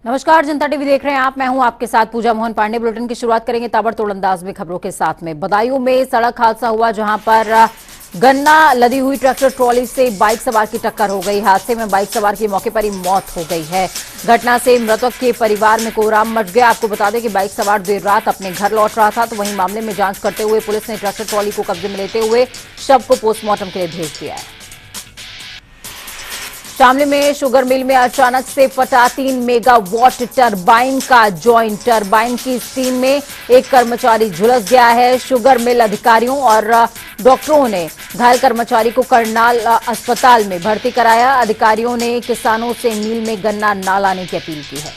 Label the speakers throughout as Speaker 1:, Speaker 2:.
Speaker 1: नमस्कार, जनता टीवी देख रहे हैं आप। मैं हूं आपके साथ पूजा मोहन पांडे। बुलेटिन की शुरुआत करेंगे ताबड़तोड़ अंदाज में खबरों के साथ में। बदायूं में सड़क हादसा हुआ जहां पर गन्ना लदी हुई ट्रैक्टर ट्रॉली से बाइक सवार की टक्कर हो गई। हादसे में बाइक सवार की मौके पर ही मौत हो गई है। घटना से मृतक के परिवार में कोहराम मच गया। आपको बता दें कि बाइक सवार देर रात अपने घर लौट रहा था, तो वहीं मामले में जांच करते हुए पुलिस ने ट्रैक्टर ट्रॉली को कब्जे में लेते हुए शव को पोस्टमार्टम के लिए भेज दिया है। शामली में शुगर मिल में अचानक से फटा 3 मेगावाट टरबाइन का जॉइंट। टरबाइन की स्टीम में एक कर्मचारी झुलस गया है। शुगर मिल अधिकारियों और डॉक्टरों ने घायल कर्मचारी को करनाल अस्पताल में भर्ती कराया। अधिकारियों ने किसानों से मिल में गन्ना न लाने की अपील की है।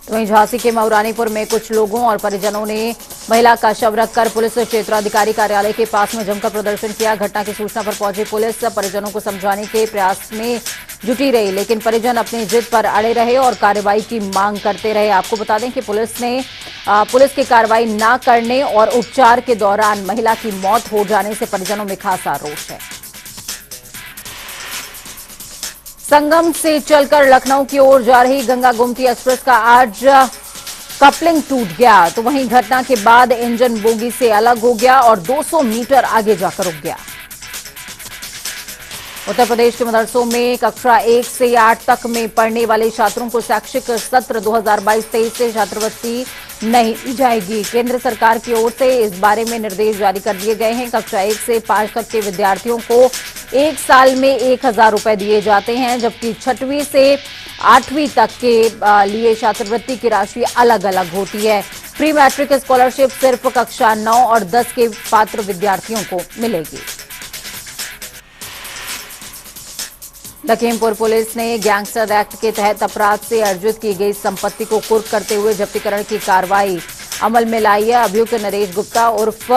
Speaker 1: तो वहीं झांसी के मऊरानीपुर में कुछ लोगों और परिजनों ने महिला का शव रखकर पुलिस क्षेत्राधिकारी कार्यालय के पास में जमकर प्रदर्शन किया। घटना की सूचना पर पहुंची पुलिस परिजनों को समझाने के प्रयास में जुटी रही, लेकिन परिजन अपनी जिद पर अड़े रहे और कार्रवाई की मांग करते रहे। आपको बता दें कि पुलिस की कार्रवाई न करने और उपचार के दौरान महिला की मौत हो जाने से परिजनों में खासा रोष है। संगम से चलकर लखनऊ की ओर जा रही गंगा गोमती एक्सप्रेस का आज कपलिंग टूट गया। तो वहीं घटना के बाद इंजन बोगी से अलग हो गया और 200 मीटर आगे जाकर रुक गया। उत्तर प्रदेश के मदरसों में कक्षा 1 से 8 तक में पढ़ने वाले छात्रों को शैक्षिक सत्र 2022-23 से छात्रवृत्ति नहीं दी जाएगी। केंद्र सरकार की ओर से इस बारे में निर्देश जारी कर दिए गए हैं। कक्षा 1 से 5 तक के विद्यार्थियों को एक साल में 1000 रुपए दिए जाते हैं, जबकि 6वीं से 8वीं तक के लिए छात्रवृत्ति की राशि अलग अलग होती है। प्री मैट्रिक स्कॉलरशिप सिर्फ कक्षा 9 और 10 के पात्र विद्यार्थियों को मिलेगी। लखीमपुर पुलिस ने गैंगस्टर एक्ट के तहत अपराध से अर्जित की गई संपत्ति को कुर्क करते हुए जब्तीकरण की कार्रवाई अमल में लाई है। अभियुक्त नरेश गुप्ता उर्फ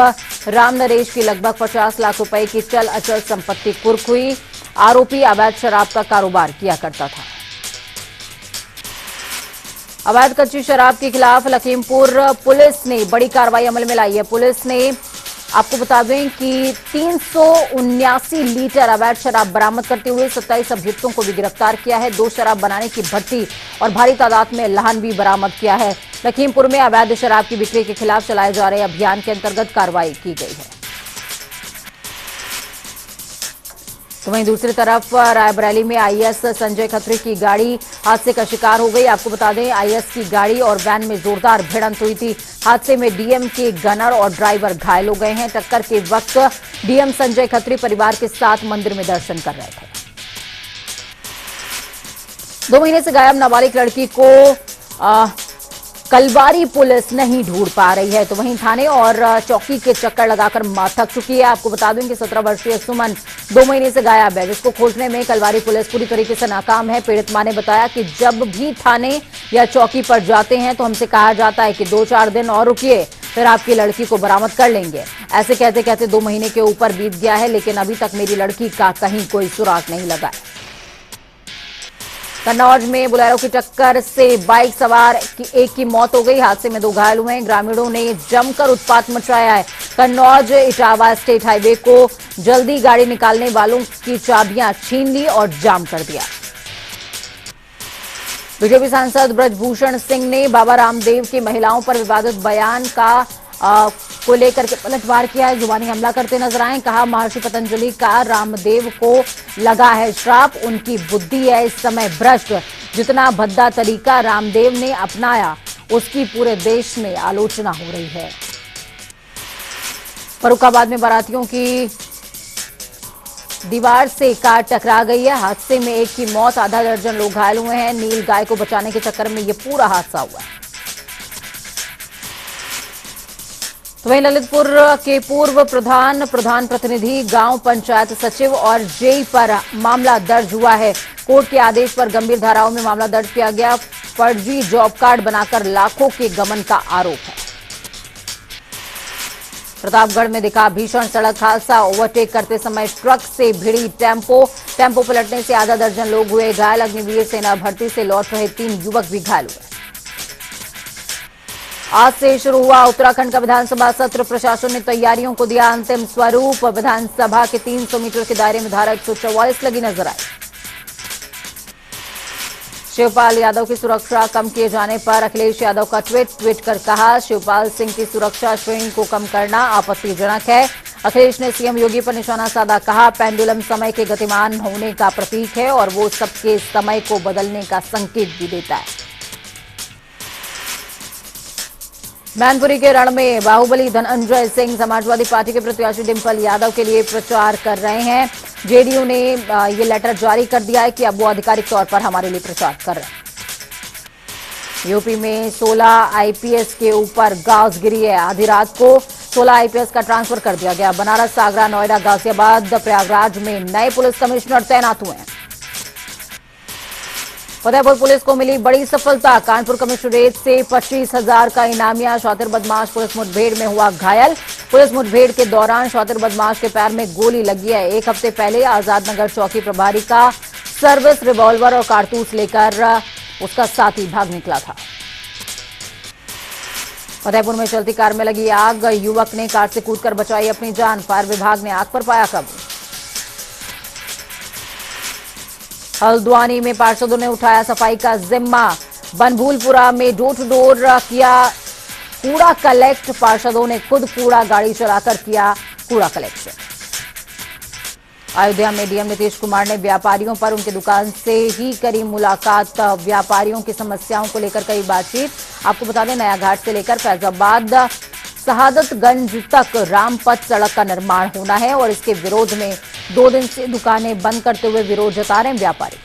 Speaker 1: राम नरेश की लगभग 50 लाख रुपए की चल अचल संपत्ति कुर्क हुई। आरोपी अवैध शराब का कारोबार किया करता था। अवैध कच्ची शराब के खिलाफ लखीमपुर पुलिस ने बड़ी कार्रवाई अमल में लाई है। पुलिस ने आपको बता दें कि 379 लीटर अवैध शराब बरामद करते हुए 27 अभियुक्तों को भी गिरफ्तार किया है। 2 शराब बनाने की भट्टी और भारी तादाद में लहान भी बरामद किया है। लखीमपुर में अवैध शराब की बिक्री के खिलाफ चलाए जा रहे अभियान के अंतर्गत कार्रवाई की गई है। तो वहीं दूसरी तरफ रायबरेली में आईएएस संजय खत्री की गाड़ी हादसे का शिकार हो गई। आपको बता दें आईएएस की गाड़ी और वैन में जोरदार भिड़ंत हुई थी। हादसे में डीएम के गनर और ड्राइवर घायल हो गए हैं। टक्कर के वक्त डीएम संजय खत्री परिवार के साथ मंदिर में दर्शन कर रहे थे। 2 महीने से गायब नाबालिग लड़की को कलवारी पुलिस नहीं ढूंढ पा रही है। तो वहीं थाने और चौकी के चक्कर लगाकर मां थक चुकी है। आपको बता दूं कि 17 वर्षीय सुमन 2 महीने से गायब है, जिसको खोजने में कलवारी पुलिस पूरी तरीके से नाकाम है। पीड़ित मां ने बताया कि जब भी थाने या चौकी पर जाते हैं तो हमसे कहा जाता है कि 2-4 दिन और रुकिए, फिर आपकी लड़की को बरामद कर लेंगे। ऐसे कहते कहते 2 महीने के ऊपर बीत गया है, लेकिन अभी तक मेरी लड़की का कहीं कोई सुराग नहीं लगा है। कन्नौज में बोलेरो की टक्कर से बाइक सवार एक की मौत हो गई। हादसे में 2 घायल हुए हैं। ग्रामीणों ने जमकर उत्पात मचाया है। कन्नौज इटावा स्टेट हाईवे को जल्दी गाड़ी निकालने वालों की चाबियां छीन ली और जाम कर दिया। बीजेपी सांसद ब्रजभूषण सिंह ने बाबा रामदेव की महिलाओं पर विवादित बयान को लेकर के पलटवार किया है। जुबानी हमला करते नजर आए। कहा महर्षि पतंजलि का रामदेव को लगा है श्राप, उनकी बुद्धि है इस समय भ्रष्ट। जितना भद्दा तरीका रामदेव ने अपनाया उसकी पूरे देश में आलोचना हो रही है। फर्रुखाबाद में बारातियों की दीवार से कार टकरा गई है। हादसे में एक की मौत, आधा दर्जन लोग घायल हुए हैं। नील गाय को बचाने के चक्कर में यह पूरा हादसा हुआ है। तो वहीं ललितपुर के पूर्व प्रधान प्रतिनिधि, गांव पंचायत सचिव और जेई पर मामला दर्ज हुआ है। कोर्ट के आदेश पर गंभीर धाराओं में मामला दर्ज किया गया। फर्जी जॉब कार्ड बनाकर लाखों के गबन का आरोप है। प्रतापगढ़ में दिखा भीषण सड़क हादसा। ओवरटेक करते समय ट्रक से भिड़ी टेम्पो पलटने से आधा दर्जन लोग हुए घायल। अग्निवीर सेना भर्ती से लौट रहे 3 युवक भी घायल हुए। आज से शुरू हुआ उत्तराखंड का विधानसभा सत्र। प्रशासन ने तैयारियों को दिया अंतिम स्वरूप। विधानसभा के 300 मीटर के दायरे में धारा 144 लगी नजर आई। शिवपाल यादव की सुरक्षा कम किए जाने पर अखिलेश यादव का ट्वीट कर कहा, शिवपाल सिंह की सुरक्षा श्रेणी को कम करना आपत्तिजनक है। अखिलेश ने सीएम योगी पर निशाना साधा, कहा पेंडुलम समय के गतिमान होने का प्रतीक है और वो सबके समय को बदलने का संकेत भी देता है। मैनपुरी के रण में बाहुबली धनंजय सिंह समाजवादी पार्टी के प्रत्याशी डिंपल यादव के लिए प्रचार कर रहे हैं। जेडीयू ने ये लेटर जारी कर दिया है कि अब वो आधिकारिक तौर पर हमारे लिए प्रचार कर रहे हैं। यूपी में 16 आईपीएस के ऊपर गाज गिरी है। आधी रात को 16 आईपीएस का ट्रांसफर कर दिया गया। बनारस, आगरा, नोएडा, गाजियाबाद, प्रयागराज में नए पुलिस कमिश्नर तैनात हुए हैं। फतेहपुर पुलिस को मिली बड़ी सफलता। कानपुर कमिश्नरेट से 25,000 का इनामिया। शातिर बदमाश पुलिस मुठभेड़ में हुआ घायल। पुलिस मुठभेड़ के दौरान शातिर बदमाश के पैर में गोली लगी है। एक हफ्ते पहले आजाद नगर चौकी प्रभारी का सर्विस रिवॉल्वर और कारतूस लेकर उसका साथी भाग निकला था। फतेहपुर में चलती कार में लगी आग। युवक ने कार से कूदकर बचाई अपनी जान। फायर विभाग ने आग पर पाया काबू। हल्द्वानी में पार्षदों ने उठाया सफाई का जिम्मा। बनभूलपुरा में डोर टू डोर किया कूड़ा कलेक्ट। पार्षदों ने खुद कूड़ा गाड़ी चलाकर किया कूड़ा कलेक्शन। अयोध्या में डीएम नीतीश कुमार ने व्यापारियों पर उनकी दुकान से ही करी मुलाकात। व्यापारियों की समस्याओं को लेकर कई बातचीत। आपको बता दें, नया घाट से लेकर फैजाबाद शहादतगंज तक रामपथ सड़क का निर्माण होना है और इसके विरोध में 2 दिन से दुकानें बंद करते हुए विरोध जता रहे हैं व्यापारी।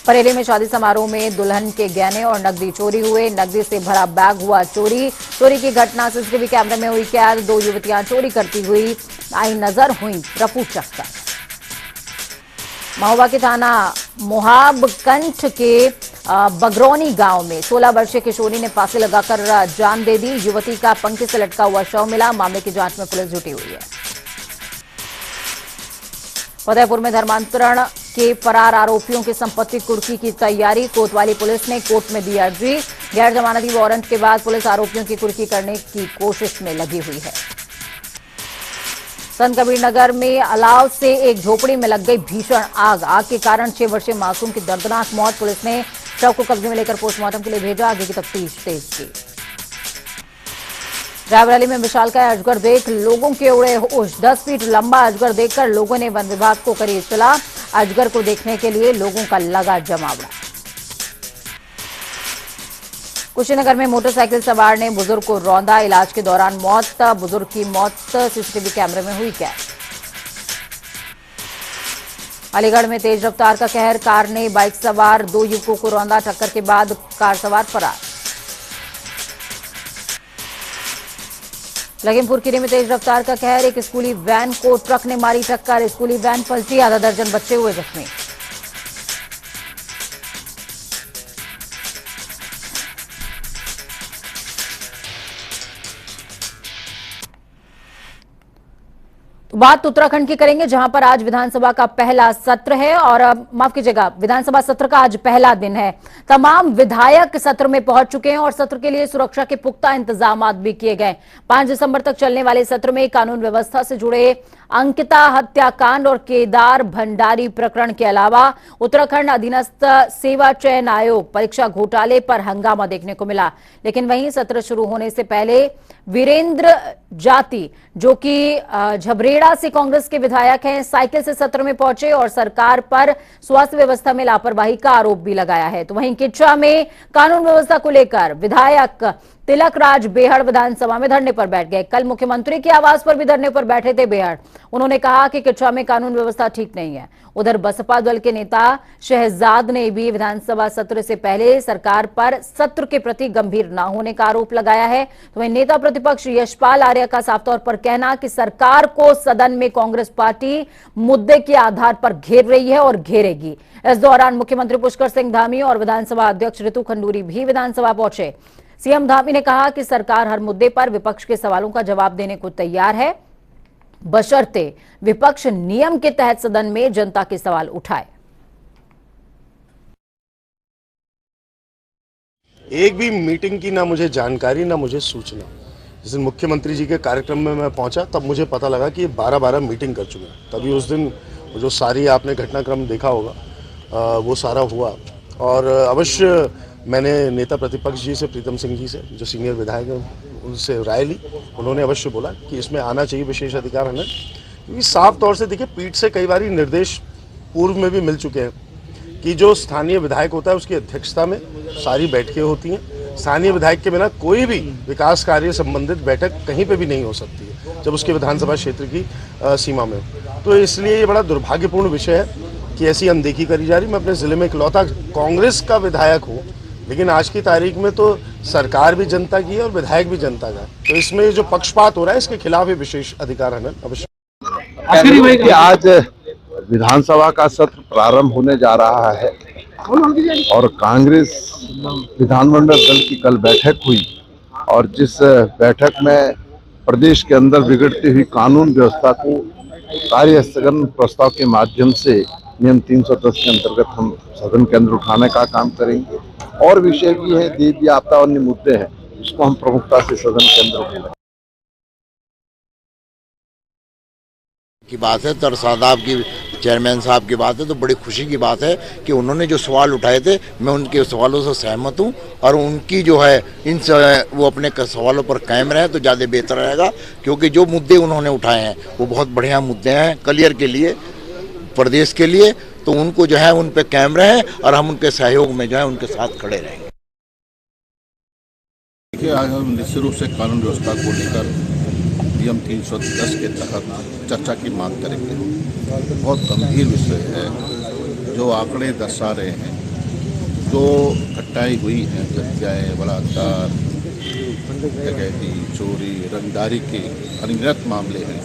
Speaker 1: बरेली में शादी समारोह में दुल्हन के गहने और नकदी चोरी हुए। नकदी से भरा बैग हुआ चोरी। चोरी की घटना सीसीटीवी कैमरे में हुई कैद। 2 युवतियां चोरी करती हुई आई नजर, हुई रफू चक्कर। महोबा के थाना मोहाबकंठ के बगरौनी गांव में 16 वर्षीय किशोरी ने फांसी लगाकर जान दे दी। युवती का पंखे से लटका हुआ शव मिला। मामले की जांच में पुलिस जुटी हुई है। फतेहपुर में धर्मांतरण के फरार आरोपियों की संपत्ति कुर्की की तैयारी। कोतवाली पुलिस ने कोर्ट में दी अर्जी। गैर जमानती वारंट के बाद पुलिस आरोपियों की कुर्की करने की कोशिश में लगी हुई है। संत कबीर नगर में अलाव से एक झोपड़ी में लग गई भीषण आग। आग के कारण 6 वर्षीय मासूम की दर्दनाक मौत। पुलिस ने शव को कब्जे में लेकर पोस्टमार्टम के लिए भेजा। आगे की तफ्तीश तेज की। रायबरेली में विशालकाय अजगर देख लोगों के उड़े होश। 10 फीट लंबा अजगर देखकर लोगों ने वन विभाग को करी इत्तला। अजगर को देखने के लिए लोगों का लगा जमावड़ा। कुशीनगर में मोटरसाइकिल सवार ने बुजुर्ग को रौंदा। इलाज के दौरान मौत। बुजुर्ग की मौत सीसीटीवी कैमरे में हुई कैद। अलीगढ़ में तेज रफ्तार का कहर। कार ने बाइक सवार 2 युवकों को रौंदा। टक्कर के बाद कार सवार फरार। लखीमपुर खीरी में तेज रफ्तार का कहर। एक स्कूली वैन को ट्रक ने मारी टक्कर। स्कूली वैन पलटी। आधा दर्जन बच्चे हुए जख्मी। बात उत्तराखंड की करेंगे, जहां पर आज विधानसभा का पहला सत्र है और माफ कीजिएगा, विधानसभा सत्र का आज पहला दिन है। तमाम विधायक सत्र में पहुंच चुके हैं और सत्र के लिए सुरक्षा के पुख्ता इंतजाम भी किए गए। 5 दिसंबर तक चलने वाले सत्र में कानून व्यवस्था से जुड़े अंकिता हत्याकांड और केदार भंडारी प्रकरण के अलावा उत्तराखंड अधीनस्थ सेवा चयन आयोग परीक्षा घोटाले पर हंगामा देखने को मिला। लेकिन वहीं सत्र शुरू होने से पहले वीरेंद्र जाति, जो कि झबरेड़ा से कांग्रेस के विधायक हैं, साइकिल से सत्र में पहुंचे और सरकार पर स्वास्थ्य व्यवस्था में लापरवाही का आरोप भी लगाया है। तो वहीं किच्चा में कानून व्यवस्था को लेकर विधायक तिलक राज बेहड़ विधानसभा में धरने पर बैठ गए। कल मुख्यमंत्री के आवास पर भी धरने पर बैठे थे बेहड़। उन्होंने कहा कि किच्चा में कानून व्यवस्था ठीक नहीं है। उधर बसपा दल के नेता शहजाद ने भी विधानसभा सत्र से पहले सरकार पर सत्र के प्रति गंभीर न होने का आरोप लगाया है। तो वहीं नेता प्रतिपक्ष यशपाल आर्य का साफ तौर पर कहना कि सरकार को सदन में कांग्रेस पार्टी मुद्दे के आधार पर घेर रही है और घेरेगी। इस दौरान मुख्यमंत्री पुष्कर सिंह धामी और विधानसभा अध्यक्ष ऋतु खंडूरी भी विधानसभा पहुंचे। सीएम धामी ने कहा कि सरकार हर मुद्दे पर विपक्ष के सवालों का जवाब देने को तैयार है, बशर्ते विपक्ष नियम के तहत सदन में जनता के सवाल उठाए।
Speaker 2: एक भी मीटिंग की ना मुझे जानकारी ना मुझे सूचना। जिस दिन मुख्यमंत्री जी के कार्यक्रम में मैं पहुंचा तब मुझे पता लगा कि ये 12 मीटिंग कर चुके हैं। तभी उस दिन जो सारी आपने घटनाक्रम देखा होगा, वो सारा हुआ। और अवश्य मैंने नेता प्रतिपक्ष जी से, प्रीतम सिंह जी से, जो सीनियर विधायक हैं, उनसे राय ली। उन्होंने अवश्य बोला कि इसमें आना चाहिए विशेष अधिकार हनन, क्योंकि साफ तौर से देखिए पीठ से कई बार निर्देश पूर्व में भी मिल चुके हैं कि जो स्थानीय विधायक होता है उसकी अध्यक्षता में सारी बैठकें होती हैं। स्थानीय विधायक के बिना कोई भी विकास कार्य संबंधित बैठक कहीं पे भी नहीं हो सकती है जब उसके विधानसभा क्षेत्र की सीमा में। तो इसलिए ये बड़ा दुर्भाग्यपूर्ण विषय है कि ऐसी अनदेखी करी जा रही। मैं अपने जिले में इकलौता कांग्रेस का विधायक हूँ, लेकिन आज की तारीख में तो सरकार भी जनता की है और विधायक भी जनता का है। तो इसमें जो पक्षपात हो रहा है इसके खिलाफ ही विशेष अधिकार हनन अवश्य।
Speaker 3: आज विधानसभा का सत्र प्रारंभ होने जा रहा है और कांग्रेस विधानमंडल दल की कल बैठक हुई और जिस बैठक में प्रदेश के अंदर बिगड़ती हुई कानून व्यवस्था को कार्य स्थगन प्रस्ताव के माध्यम से नियम 310 के अंतर्गत हम सदन के अंदर उठाने का काम करेंगे। और विषय भी है, देवी आपदा अन्य मुद्दे हैं, इसको हम प्रमुखता से सदन के अंदर उठाएंगे।
Speaker 4: की बात है, तरसादाब की चेयरमैन साहब की बात है, तो बड़ी खुशी की बात है कि उन्होंने जो सवाल उठाए थे मैं उनके सवालों से सहमत हूं और उनकी जो है वो अपने सवालों पर कायम रहे तो ज़्यादा बेहतर रहेगा, क्योंकि जो मुद्दे उन्होंने उठाए हैं वो बहुत बढ़िया मुद्दे हैं क्लियर के लिए, प्रदेश के लिए। तो उनको जो है उन पर कायम रहे और हम उनके सहयोग में जो है उनके साथ खड़े रहेंगे।
Speaker 5: देखिए, आज हम निश्चित रूप से कानून व्यवस्था को लेकर नियम 310 के तहत चर्चा की मांग करेंगे। बहुत गंभीर विषय है जो आंकड़े दर्शा रहे हैं, जो घटनाएं हुई हैं, हत्याएं, बलात्कार, डकैती, चोरी, रंगदारी के अनगिनत मामले हैं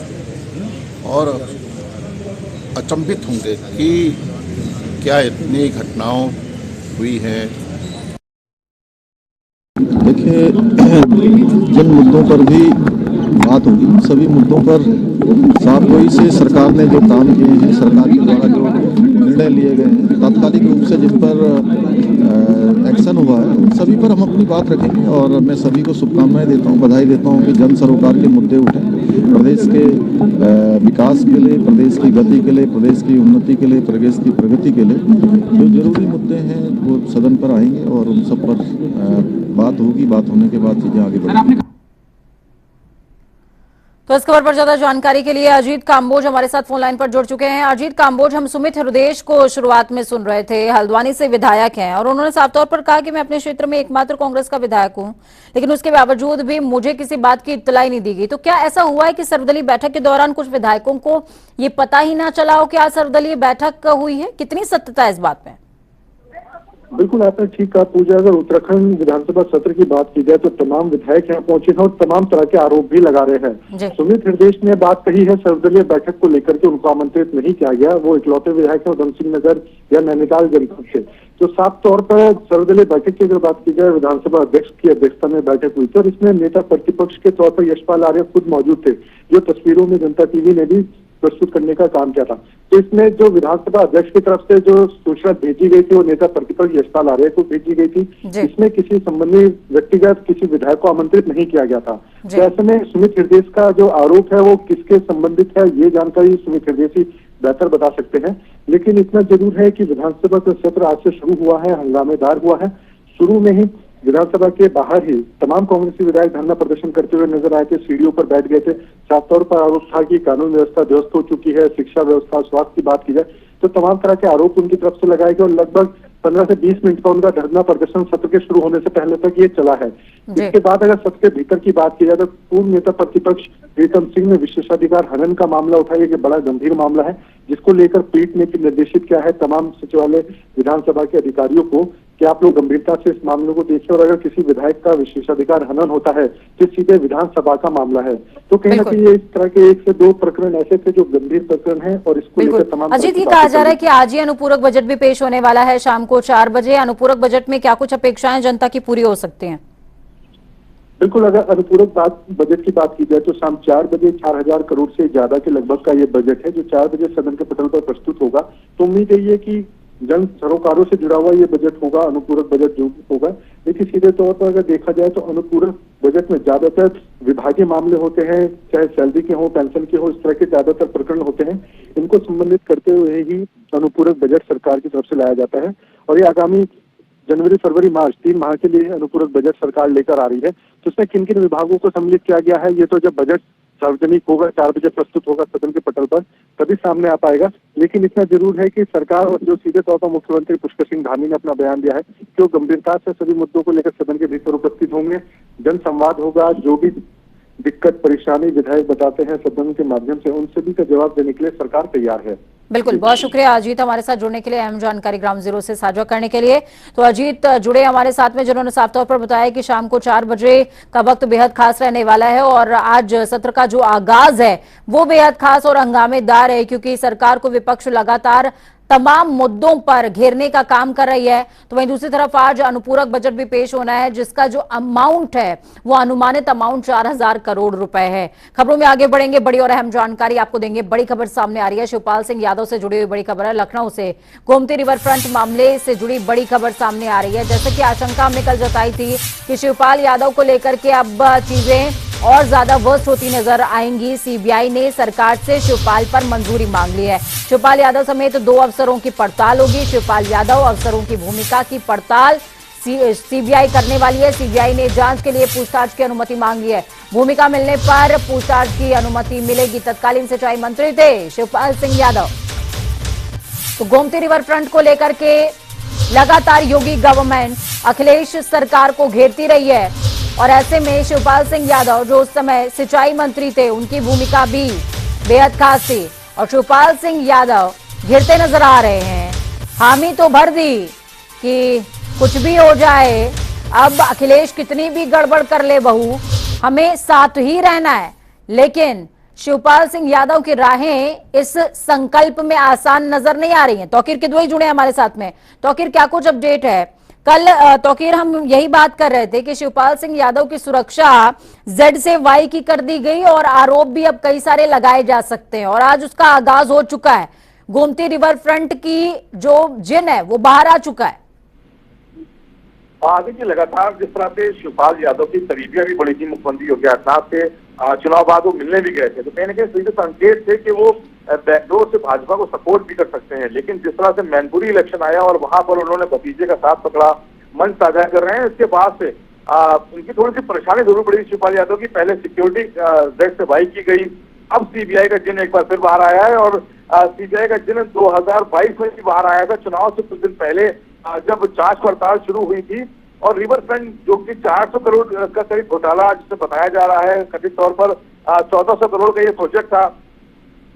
Speaker 5: और अचंभित होंगे कि क्या इतनी घटनाओं हुई हैं।
Speaker 6: देखिए, जिन मुद्दों पर भी बात होगी सभी मुद्दों पर साफ गोई से सरकार ने जो काम किए हैं, सरकार के द्वारा जो निर्णय लिए गए हैं, तात्कालिक रूप से जिन पर एक्शन हुआ है सभी पर हम अपनी बात रखेंगे। और मैं सभी को शुभकामनाएं देता हूं, बधाई देता हूं कि जन सरोकार के मुद्दे उठे, प्रदेश के विकास के लिए, प्रदेश की गति के लिए, प्रदेश की उन्नति के लिए, प्रदेश की प्रगति के लिए जो जरूरी मुद्दे हैं वो सदन पर आएंगे और उन सब पर बात होगी। बात होने के बाद चीजें आगे बढ़ेंगी।
Speaker 1: तो इस खबर पर ज्यादा जानकारी के लिए अजीत काम्बोज हमारे साथ फोन लाइन पर जुड़ चुके हैं। अजीत काम्बोज, हम सुमित हृदयेश को शुरुआत में सुन रहे थे, हल्द्वानी से विधायक हैं और उन्होंने साफ तौर पर कहा कि मैं अपने क्षेत्र में एकमात्र कांग्रेस का विधायक हूं, लेकिन उसके बावजूद भी मुझे किसी बात की इत्तलाई नहीं दी गई। तो क्या ऐसा हुआ है कि सर्वदलीय बैठक के दौरान कुछ विधायकों को ये पता ही ना चला हो कि आज सर्वदलीय बैठक हुई है? कितनी सत्यता है इस बात में?
Speaker 7: बिल्कुल, आपने ठीक कहा पूजा। अगर उत्तराखंड विधानसभा सत्र की बात की जाए तो तमाम विधायक यहाँ पहुंचे हैं और तमाम तरह के आरोप भी लगा रहे हैं। सुमित हृदयेश ने बात कही है सर्वदलीय बैठक को लेकर के उनको आमंत्रित नहीं किया गया, वो इकलौते विधायक है उधम सिंह नगर या नैनीताल जनपद से। तो साफ तौर पर सर्वदलीय बैठक की अगर बात की जाए, विधानसभा अध्यक्ष की अध्यक्षता में बैठक हुई थी और इसमें नेता प्रतिपक्ष के तौर पर यशपाल आर्य खुद मौजूद थे, जो तस्वीरों में जनता टीवी ने भी प्रस्तुत करने का काम किया था। तो इसमें जो विधानसभा अध्यक्ष की तरफ से जो सूचना भेजी गई थी वो नेता प्रतिपक्ष यशपाल आर्य को भेजी गई थी। इसमें किसी संबंधित व्यक्तिगत किसी विधायक को आमंत्रित नहीं किया गया था। तो ऐसे में सुमित हृदयेश का जो आरोप है वो किसके संबंधित है ये जानकारी सुमित हृदयेश ही बेहतर बता सकते हैं। लेकिन इतना जरूर है कि विधानसभा का सत्र आज से शुरू हुआ है, हंगामेदार हुआ है। शुरू में ही विधानसभा के बाहर ही तमाम कांग्रेसी विधायक धरना प्रदर्शन करते हुए नजर आए थे, सीढ़ियों पर बैठ गए थे। साफ तौर पर आरोप था कि कानून व्यवस्था ध्वस्त हो चुकी है, शिक्षा व्यवस्था, स्वास्थ्य की बात की जाए तो तमाम तरह के आरोप उनकी तरफ से लगाए गए और लगभग 15 से 20 मिनट का उनका धरना प्रदर्शन सत्र के शुरू होने से पहले तक ये चला है। इसके बाद अगर सत्र के भीतर की बात की जाए तो पूर्व नेता प्रतिपक्ष प्रीतम सिंह ने विशेषाधिकार हनन का मामला उठाया, ये बड़ा गंभीर मामला है जिसको लेकर पीठ ने निर्देशित किया है तमाम सचिवालय विधानसभा के अधिकारियों को कि आप लोग गंभीरता से इस मामले को देखिए और अगर किसी विधायक का विशेषाधिकार हनन होता है तो सीधे विधानसभा का मामला है। तो कहीं ना कहीं इस तरह के 1 से 2 प्रकरण ऐसे थे जो गंभीर प्रकरण है और इसको लेकर तमाम।
Speaker 1: अजीत, ये कहा जा रहा है कि आज ही अनुपूरक बजट भी पेश होने वाला है शाम को 4 बजे। अनुपूरक बजट में क्या कुछ अपेक्षाएं जनता की पूरी हो सकती हैं?
Speaker 7: बिल्कुल, अगर अनुपूरक बजट की बात की जाए तो शाम 4 बजे 4000 करोड़ से ज्यादा के लगभग का ये बजट है जो 4 बजे सदन के पटल पर प्रस्तुत होगा। तो उम्मीद यही है कि जन सरोकारों से जुड़ा हुआ ये बजट होगा, अनुपूरक बजट जो होगा। लेकिन सीधे तौर पर अगर देखा जाए तो अनुपूरक बजट में ज्यादातर विभागीय मामले होते हैं, चाहे सैलरी के हो, पेंशन के हो, इस तरह के ज्यादातर प्रकरण होते हैं। इनको संबंधित करते हुए ही अनुपूरक बजट सरकार की तरफ से लाया जाता है और ये आगामी जनवरी, फरवरी, मार्च 3 माह के लिए अनुपूरक बजट सरकार लेकर आ रही है। तो उसमें किन किन विभागों को सम्मिलित किया गया है, ये तो जब बजट सार्वजनिक होगा, 4 बजे प्रस्तुत होगा सदन के पटल पर, तभी सामने आ पाएगा। लेकिन इतना जरूर है कि सरकार और जो सीधे तौर पर मुख्यमंत्री पुष्कर सिंह धामी ने अपना बयान दिया है कि वो गंभीरता से सभी मुद्दों को लेकर सदन के भीतर उपस्थित होंगे, जन संवाद होगा, जो भी दिक्कत परेशानी विधायक बताते हैं सदन के माध्यम से, उन सभी का जवाब देने के लिए सरकार तैयार है।
Speaker 1: बिल्कुल, बहुत शुक्रिया अजीत हमारे साथ जुड़ने के लिए, अहम जानकारी ग्राउंड जीरो से साझा करने के लिए। तो अजीत जुड़े हमारे साथ में, जिन्होंने साफ तौर पर बताया कि शाम को 4 बजे का वक्त बेहद खास रहने वाला है और आज सत्र का जो आगाज है वो बेहद खास और हंगामेदार है, क्योंकि सरकार को विपक्ष लगातार तमाम मुद्दों पर घेरने का काम कर रही है। तो वहीं दूसरी तरफ आज अनुपूरक बजट भी पेश होना है, जिसका जो अमाउंट है वो अनुमानित अमाउंट 4000 करोड़ रुपए है। खबरों में आगे बढ़ेंगे, बड़ी और अहम जानकारी आपको देंगे। बड़ी खबर सामने आ रही है, शिवपाल सिंह यादव से जुड़ी हुई बड़ी खबर है। लखनऊ से गोमती रिवर फ्रंट मामले से जुड़ी बड़ी खबर सामने आ रही है। जैसे कि आशंका हमने कल जताई थी कि शिवपाल यादव को लेकर के अब चीजें और ज्यादा वर्स्ट होती नजर आएंगी। सीबीआई ने सरकार से शिवपाल पर मंजूरी मांग ली है। शिवपाल यादव समेत 2 अफसरों की पड़ताल होगी। शिवपाल यादव अफसरों की भूमिका की पड़ताल सीबीआई करने वाली है। सीबीआई ने जांच के लिए पूछताछ की अनुमति मांगी है। भूमिका मिलने पर पूछताछ की अनुमति मिलेगी। तत्कालीन सिंचाई मंत्री थे शिवपाल सिंह यादव। तो गोमती रिवर फ्रंट को लेकर के लगातार योगी गवर्नमेंट अखिलेश सरकार को घेरती रही है और ऐसे में शिवपाल सिंह यादव जो उस समय सिंचाई मंत्री थे, उनकी भूमिका भी बेहद खास थी और शिवपाल सिंह यादव घिरते नजर आ रहे हैं। हामी तो भर दी कि कुछ भी हो जाए, अब अखिलेश कितनी भी गड़बड़ कर ले बहू, हमें साथ ही रहना है। लेकिन शिवपाल सिंह यादव की राहें इस संकल्प में आसान नजर नहीं आ रही हैं। तौकीर किदवई जुड़े हमारे साथ में। तौकीर, क्या कुछ अपडेट है? कल तौकीर हम यही बात कर रहे थे कि शिवपाल सिंह यादव की सुरक्षा Z से Y की कर दी गई और आरोप भी अब कई सारे लगाए जा सकते हैं और आज उसका आगाज हो चुका है। गोमती रिवर फ्रंट की जो जिन है वो बाहर आ चुका है।
Speaker 8: देखिए, लगातार जिस तरह से शिवपाल यादव की करीबियां भी बढ़ी थी मुख्यमंत्री योगी आदित्यनाथ से, चुनाव बाद वो मिलने भी गए थे, तो कहीं ना कहीं सीधे संकेत थे कि वो बैकडोर से भाजपा को सपोर्ट भी कर सकते हैं। लेकिन जिस तरह से मैनपुरी इलेक्शन आया और वहां पर उन्होंने भतीजे का साथ पकड़ा, मंच साझा कर रहे हैं, इसके बाद से उनकी थोड़ी सी परेशानी जरूर पड़ी शिवपाल यादव की। पहले सिक्योरिटी Z से Y की गई, अब सीबीआई का जिन एक बार फिर बाहर आया है और सीबीआई का जिन 2022 में भी बाहर आया था, चुनाव से कुछ दिन पहले जब जांच पड़ताल शुरू हुई थी। और रिवर फ्रंट जो कि 400 करोड़ का करीब घोटाला जिसे बताया जा रहा है, कथित तौर पर 1400 करोड़ का ये प्रोजेक्ट था।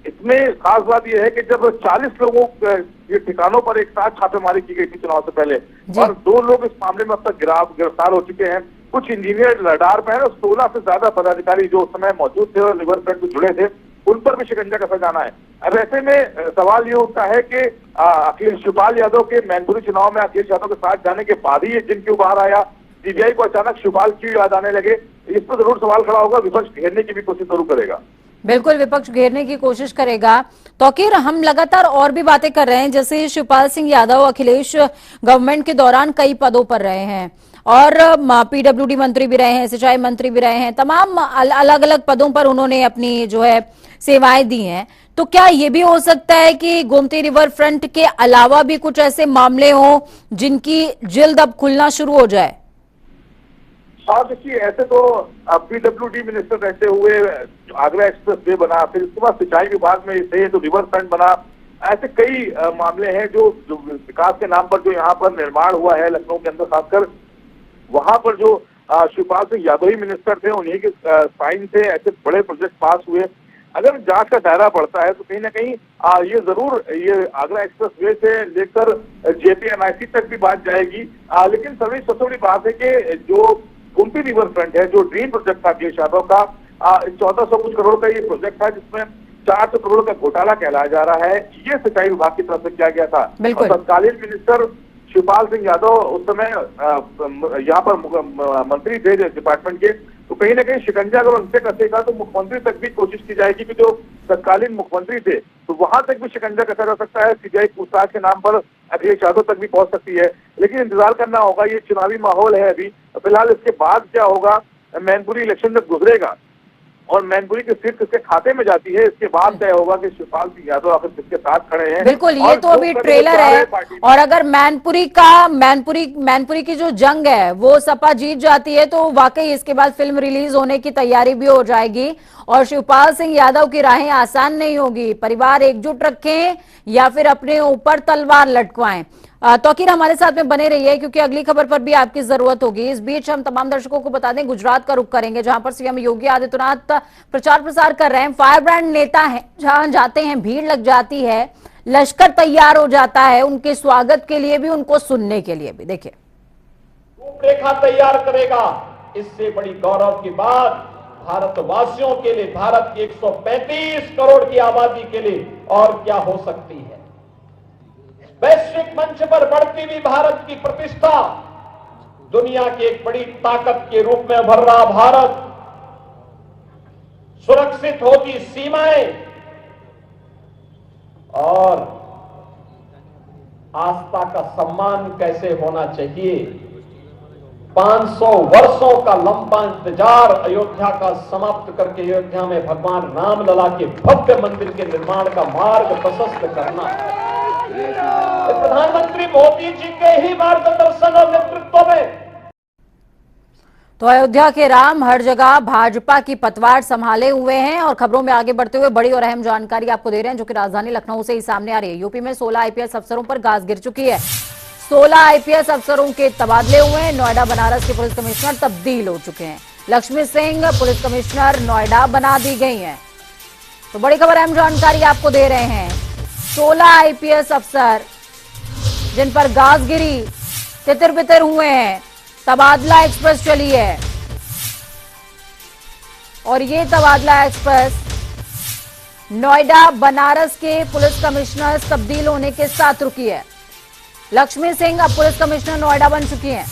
Speaker 8: इसमें खास बात यह है कि जब 40 लोगों के ठिकानों पर एक साथ छापेमारी की गई थी चुनाव से पहले, और 2 लोग इस मामले में अब तक गिरफ्तार हो चुके हैं। कुछ इंजीनियर रडार पर है और 16 से ज्यादा पदाधिकारी जो उस समय मौजूद थे और रिवर फ्रंट में जुड़े थे, उन पर भी शिकंजा कसा जाना है। अब ऐसे में सवाल ये उठता है कि अखिलेश शिवपाल यादव के मैनपुरी चुनाव में अखिलेश यादव के साथ जाने के बाद ही ये जिन क्यों बाहर आया, सीबीआई को अचानक शिवपाल क्यों याद आने लगे, इस पर जरूर सवाल खड़ा होगा। विपक्ष घेरने की भी कोशिश जरूर करेगा।
Speaker 1: बिल्कुल, विपक्ष घेरने की कोशिश करेगा। तौकीर, हम लगातार और भी बातें कर रहे हैं, जैसे शिवपाल सिंह यादव अखिलेश गवर्नमेंट के दौरान कई पदों पर रहे हैं और पीडब्ल्यूडी मंत्री भी रहे हैं, सिंचाई मंत्री भी रहे हैं, तमाम अलग अलग पदों पर उन्होंने अपनी जो है सेवाएं दी हैं। तो क्या ये भी हो सकता है कि गोमती रिवर फ्रंट के अलावा भी कुछ ऐसे मामले हों जिनकी जल्द अब खुलना शुरू हो जाए?
Speaker 8: देखिए, ऐसे तो पीडब्ल्यूडी मिनिस्टर रहते हुए आगरा एक्सप्रेस वे बना, फिर उसके बाद सिंचाई विभाग में थे तो रिवर फ्रंट बना। ऐसे कई मामले हैं जो विकास के नाम पर जो यहाँ पर निर्माण हुआ है लखनऊ के अंदर, खासकर वहां पर जो शिवपाल सिंह यादव ही मिनिस्टर थे, उन्हीं के साइन से ऐसे बड़े प्रोजेक्ट पास हुए। अगर जांच का दायरा बढ़ता है तो कहीं ना कहीं ये जरूर ये आगरा एक्सप्रेस वे से लेकर JPNIC तक भी बात जाएगी। लेकिन सबसे बड़ी बात है कि जो गोमती रिवर फ्रंट है, जो ड्रीम प्रोजेक्ट था अखिलेश यादव का, 1400 कुछ करोड़ का ये प्रोजेक्ट था जिसमें 400 करोड़ का घोटाला कहलाया जा रहा है, ये सिंचाई विभाग की तरफ से किया गया था। और तत्कालीन मिनिस्टर शिवपाल सिंह यादव उस समय यहाँ पर मंत्री थे डिपार्टमेंट के, तो कहीं ना कहीं शिकंजा अगर उनसे कसेगा तो मुख्यमंत्री तक भी कोशिश की जाएगी कि जो तत्कालीन मुख्यमंत्री थे तो वहां तक भी शिकंजा कसा जा सकता है। सीबीआई पूछताछ के नाम पर अखिलेश यादव तक भी पहुंच सकती है। लेकिन इंतजार करना होगा, ये चुनावी माहौल है अभी फिलहाल। इसके बाद क्या होगा, मैनपुरी इलेक्शन जब गुजरेगा और मैनपुरी की सीट किसके खाते में जाती है, इसके बाद तय होगा कि शिवपाल सिंह यादव आखिर किसके साथ खड़े हैं।
Speaker 1: बिल्कुल, ये तो अभी ट्रेलर है। और अगर मैनपुरी की जो जंग है वो सपा जीत जाती है तो वाकई इसके बाद फिल्म रिलीज होने की तैयारी भी हो जाएगी और शिवपाल सिंह यादव की राहें आसान नहीं होगी। परिवार एकजुट रखें या फिर अपने ऊपर तलवार लटकवाएं। तौकीर हमारे साथ में बने रहिए क्योंकि अगली खबर पर भी आपकी जरूरत होगी। इस बीच हम तमाम दर्शकों को बता दें, गुजरात का रुख करेंगे जहां पर सीएम योगी आदित्यनाथ प्रचार प्रसार कर रहे हैं। फायर ब्रांड नेता हैं, जहां जाते हैं भीड़ लग जाती है, लश्कर तैयार हो जाता है उनके स्वागत के लिए भी, उनको सुनने के लिए भी। देखिए,
Speaker 9: रूपरेखा तैयार करेगा। इससे बड़ी गौरव की बात भारतवासियों के लिए, भारत की 135 करोड़ की आबादी के लिए और क्या हो सकती है। वैश्विक मंच पर बढ़ती हुई भारत की प्रतिष्ठा, दुनिया की एक बड़ी ताकत के रूप में उभर रहा भारत, सुरक्षित होगी सीमाएं और आस्था का सम्मान कैसे होना चाहिए। 500 वर्षों का लंबा इंतजार अयोध्या का समाप्त करके अयोध्या में भगवान रामलला के भव्य मंदिर के निर्माण का मार्ग प्रशस्त करना प्रधानमंत्री मोदी जी के ही मार्गदर्शन और नेतृत्व में।
Speaker 1: तो अयोध्या के राम हर जगह भाजपा की पतवार संभाले हुए हैं। और खबरों में आगे बढ़ते हुए बड़ी और अहम जानकारी आपको दे रहे हैं जो कि राजधानी लखनऊ से ही सामने आ रही है। यूपी में 16 आईपीएस अफसरों पर गाज गिर चुकी है। 16 आईपीएस अफसरों के तबादले हुए हैं। नोएडा बनारस के पुलिस कमिश्नर तब्दील हो चुके हैं। लक्ष्मी सिंह पुलिस कमिश्नर नोएडा बना दी गई हैं। तो बड़ी खबर, अहम जानकारी आपको दे रहे हैं। 16 आईपीएस अफसर जिन पर गाज गिरी, तितर बितर हुए हैं, तबादला एक्सप्रेस चली है और ये तबादला एक्सप्रेस नोएडा बनारस के पुलिस कमिश्नर तब्दील होने के साथ रुकी है। लक्ष्मी सिंह अब पुलिस कमिश्नर नोएडा बन चुकी हैं।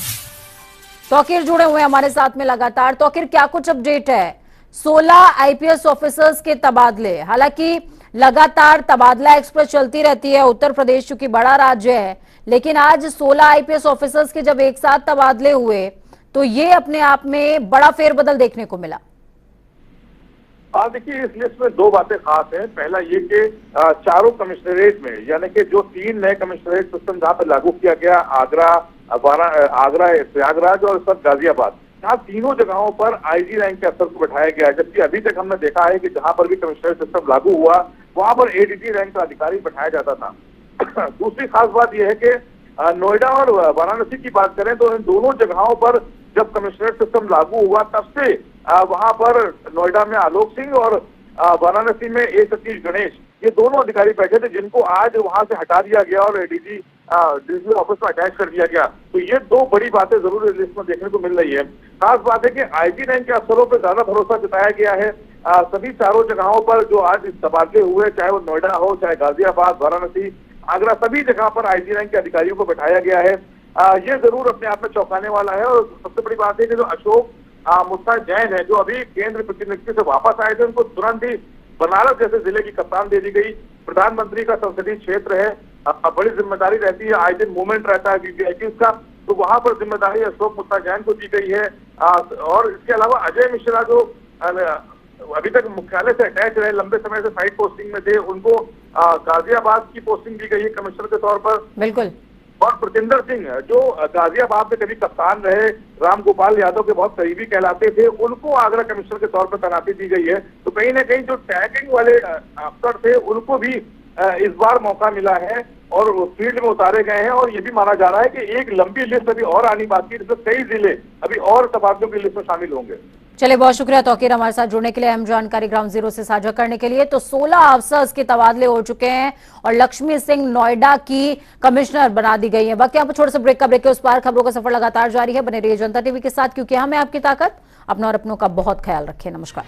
Speaker 1: तौकीर जुड़े हुए हैं हमारे साथ में लगातार। तौकीर, क्या कुछ अपडेट है? 16 आईपीएस ऑफिसर्स के तबादले, हालांकि लगातार तबादला एक्सप्रेस चलती रहती है। उत्तर प्रदेश चूंकि बड़ा राज्य है, लेकिन आज 16 आईपीएस ऑफिसर्स के जब एक साथ तबादले हुए तो ये अपने आप में बड़ा फेरबदल देखने को मिला।
Speaker 8: देखिए, इस लिस्ट में दो बातें खास हैं। पहला ये कि चारों कमिश्नरेट में, यानी कि जो 3 नए कमिश्नरेट सिस्टम जहां पर लागू किया गया, आगरा, प्रयागराज और सब गाजियाबाद, यहाँ तीनों जगहों पर आईजी रैंक के अफसर को बैठाया गया है। जबकि अभी तक हमने देखा है कि जहां पर भी कमिश्नरेट सिस्टम लागू हुआ वहां पर एडीजी रैंक का अधिकारी बैठाया जाता था। दूसरी खास बात यह है कि नोएडा और वाराणसी की बात करें तो इन दोनों जगहों पर जब कमिश्नरेट सिस्टम लागू हुआ तब से वहां पर नोएडा में आलोक सिंह और वाराणसी में ए सतीश गणेश, ये दोनों अधिकारी बैठे थे जिनको आज वहां से हटा दिया गया और डीजी ऑफिस में अटैच कर दिया गया। तो ये दो बड़ी बातें जरूर इस लिस्ट में देखने को मिल रही है। खास बात है कि आईजी रैंक के अफसरों पर ज्यादा भरोसा जताया गया है। सभी चारों जगहों पर जो आज तबादले हुए, चाहे वो नोएडा हो, चाहे गाजियाबाद, वाराणसी, आगरा, सभी जगह पर आईजी रैंक के अधिकारियों को बैठाया गया है। ये जरूर अपने आप में चौंकाने वाला है। और सबसे बड़ी बात है कि जो अशोक मुस्ताक जैन है, जो अभी केंद्र प्रतिनिधित्व से वापस आए थे, उनको तुरंत ही बनारस जैसे जिले की कप्तान दे दी गई। प्रधानमंत्री का संसदीय क्षेत्र है, बड़ी जिम्मेदारी रहती है, आए दिन मूवमेंट रहता है वीवीआईपी का, तो वहां पर जिम्मेदारी अशोक मुस्ताक जैन को दी गई है। और इसके अलावा अजय मिश्रा जो अभी तक मुख्यालय से अटैच रहे, लंबे समय से साइड पोस्टिंग में थे, उनको गाजियाबाद की पोस्टिंग दी गई है कमिश्नर के तौर पर।
Speaker 1: बिल्कुल।
Speaker 8: और प्रतिंदर सिंह जो गाजियाबाद में कभी कप्तान रहे, राम गोपाल यादव के बहुत करीबी कहलाते थे, उनको आगरा कमिश्नर के तौर पर तैनाती दी गई है। तो कहीं ना कहीं जो टैगिंग वाले अफसर थे उनको भी इस बार मौका मिला है और फील्ड में उतारे गए हैं। और ये भी माना जा रहा है कि एक लंबी लिस्ट अभी और आनी बाकी है, जिसमें कई जिले अभी और तबादलों की लिस्ट में शामिल होंगे।
Speaker 1: चलिए, बहुत शुक्रिया तौकीर हमारे साथ जुड़ने के लिए, अहम जानकारी ग्राउंड जीरो से साझा करने के लिए। तो 16 अफसर्स के तबादले हो चुके हैं और लक्ष्मी सिंह नोएडा की कमिश्नर बना दी गई है। बाकी यहाँ पर छोटे से ब्रेक के उस पार खबरों का सफर लगातार जारी है। बने रहिए जनता टीवी के साथ, क्योंकि हमें आपकी ताकत। अपना और अपनों का बहुत ख्याल रखें। नमस्कार।